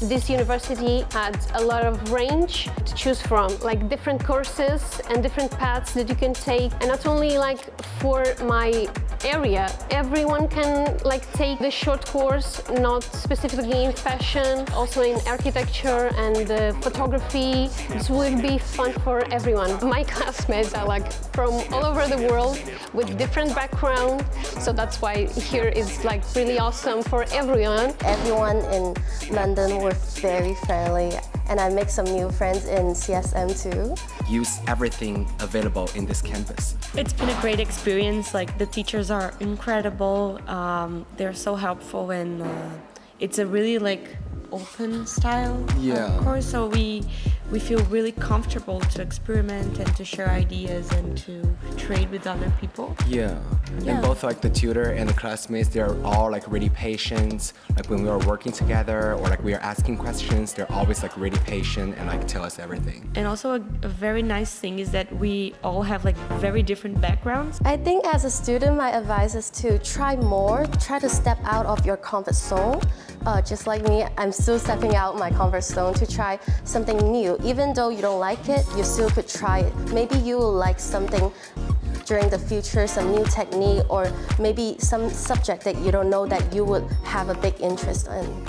This university had a lot of range to choose from, like different courses and different paths that you can take. And not only like for my area, everyone can like take the short course, not specifically in fashion, also in architecture and photography. This will be fun for everyone. My classmates are like from all over the world with different backgrounds, so that's why here is like really awesome for everyone. Everyone in London were very friendly, and I make some new friends in CSM too. Use everything available in this campus. It's been a great experience. Like, the teachers are incredible. They're so helpful, and it's a really like open style course. So we feel really comfortable to experiment and to share ideas and to trade with other people. And both like the tutor and the classmates, they're all like really patient. Like when we are working together or like we are asking questions, they're always like really patient and like tell us everything. And also a very nice thing is that we all have like very different backgrounds. I think as a student, my advice is to try more, try to step out of your comfort zone. Just like me, I'm still stepping out my comfort zone to try something new. Even though you don't like it, you still could try it. Maybe you will like something during the future, some new technique, or maybe some subject that you don't know that you would have a big interest in.